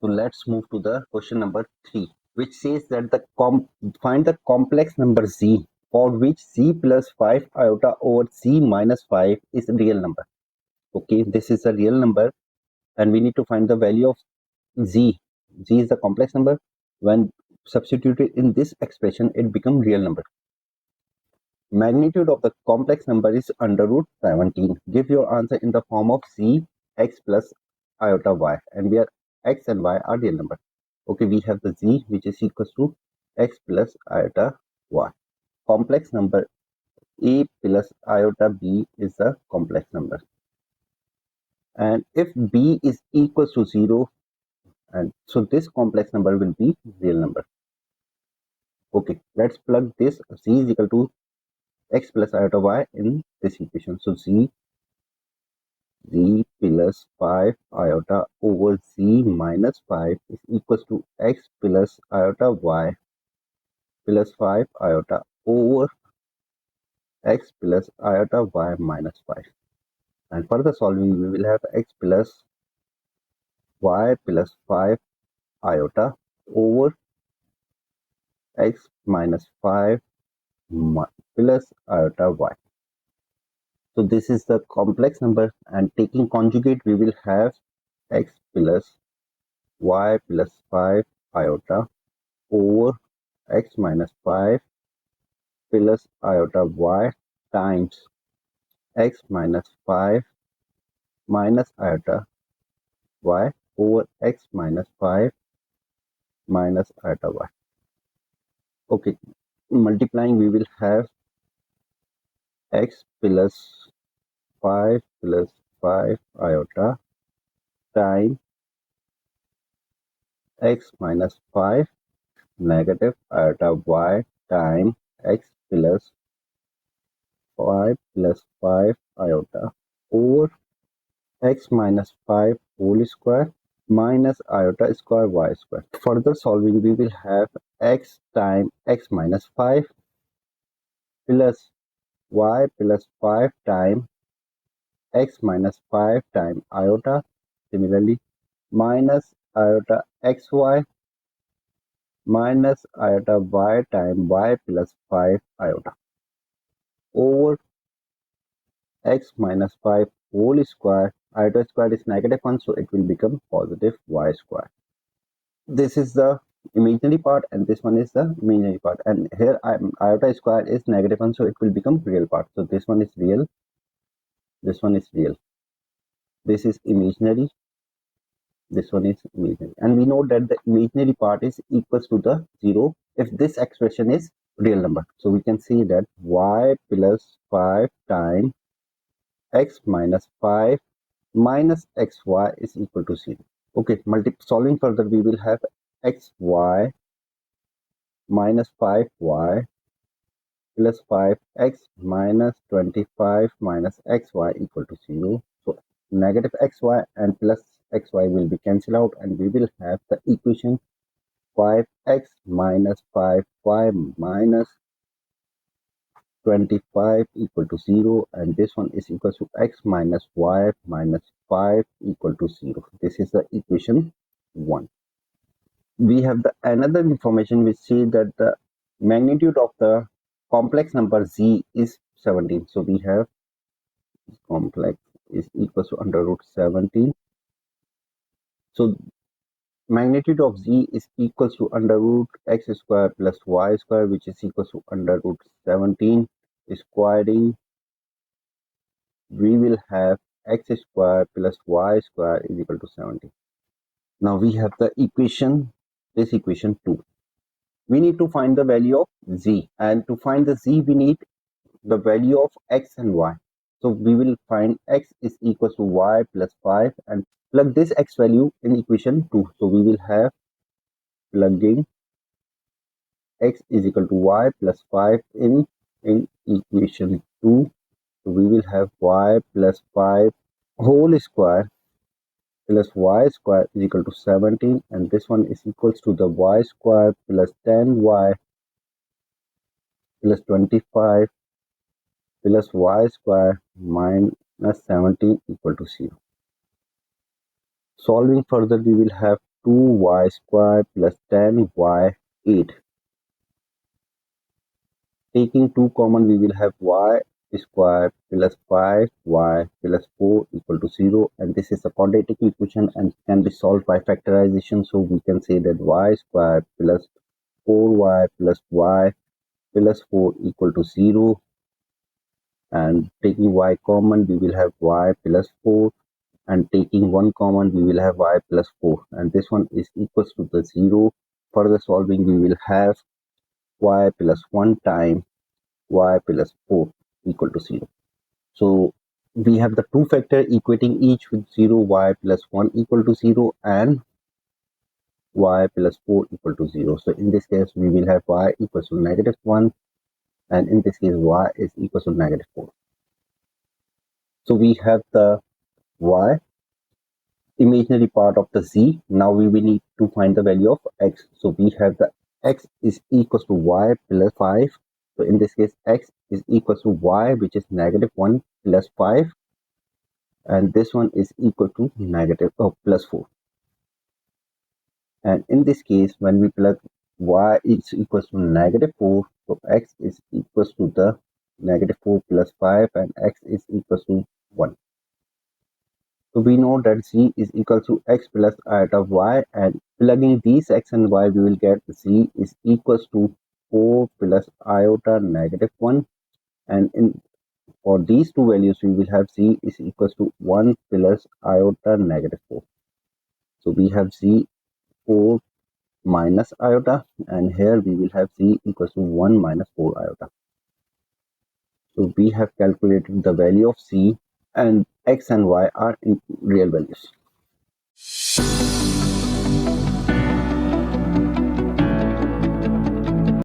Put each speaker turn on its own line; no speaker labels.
So let's move to the question number 3, which says that find the complex number z for which z plus 5 iota over z minus 5 is a real number. Okay, this is a real number and we need to find the value of z. Z is the complex number. When substituted in this expression, it becomes real number. Magnitude of the complex number is under root 17. Give your answer in the form of z x plus iota y, and where x and y are real number. Okay, we have the z which is equals to x plus iota y. Complex number a plus iota b is the complex number. And if b is equals to 0, and so this complex number will be real number. Okay, let's plug this z is equal to x plus iota y in this equation. So z plus 5 iota over z minus 5 is equals to x plus iota y plus 5 iota over x plus iota y minus 5. And further solving, we will have x plus y plus 5 iota over x minus 5 plus iota y. So this is the complex number, and taking conjugate, we will have x plus y plus 5 iota over x minus 5 plus iota y times x minus 5 minus iota y over x minus 5 minus iota y. Okay, multiplying, we will have x plus 5 plus 5 iota times x minus 5 negative iota y times x plus 5 plus 5 iota over x minus 5 whole square minus iota square y square. Further solving, we will have x times x minus 5 plus y plus 5 times x minus 5 times iota, similarly minus iota xy minus iota y times y plus 5 iota over x minus 5 whole square. Iota square is negative 1, so it will become positive y square. This is the imaginary part and this one is the imaginary part, and here iota square is negative 1, so it will become real part. So this one is real, this one is real, this is imaginary, this one is imaginary, and we know that the imaginary part is equals to the 0 if this expression is real number. So we can see that y plus 5 times x minus 5 minus xy is equal to 0. Okay, solving further, we will have xy minus 5y plus 5x minus 25 minus xy equal to 0. So negative xy and plus xy will be cancelled out, and we will have the equation 5x minus 5y minus 25 equal to 0, and this one is equal to x minus y minus 5 equal to 0. This is the equation 1. We have the another information which says that the magnitude of the complex number z is 17. So we have complex is equal to under root 17. So magnitude of z is equal to under root x square plus y square, which is equal to under root 17. Squaring, we will have x square plus y square is equal to 17. Now we have the equation, this equation 2. We need to find the value of z, and to find the z we need the value of x and y. So we will find x is equal to y plus 5 and plug this x value in equation 2. So we will have plugging x is equal to y plus 5 in equation 2. So we will have y plus 5 whole square plus y square is equal to 17, and this one is equals to the y square plus 10y plus 25 plus y square minus 17 equal to 0. Solving further, we will have 2y square plus 10y 8. Taking 2 common, we will have y square plus 5y plus 4 equal to 0, and this is a quadratic equation and can be solved by factorization. So we can say that y square plus 4y plus y plus 4 equal to 0, and taking y common, we will have y plus 4, and taking 1 common, we will have y plus 4, and this one is equals to the 0. Further solving, we will have y plus 1 times y plus 4 equal to 0. So we have the two factor equating each with 0, y plus 1 equal to 0 and y plus 4 equal to 0. So in this case, we will have y equals to -1, and in this case, y is equals to -4. So we have the y imaginary part of the z. Now we will need to find the value of x. So we have the x is equals to y plus 5. So in this case, x is equals to y, which is -1 plus 5, and this one is equal to plus 4. And in this case, when we plug y is equals to -4, so x is equals to the -4 plus 5, and x is equals to 1. So we know that z is equal to x plus iota y, and plugging these x and y, we will get z is equals to 4 plus iota -1, and in for these two values, we will have z is equals to 1 plus iota -4. So we have z 4 minus iota, and here we will have z equals to 1 minus 4 iota. So we have calculated the value of z, and x and y are in real values.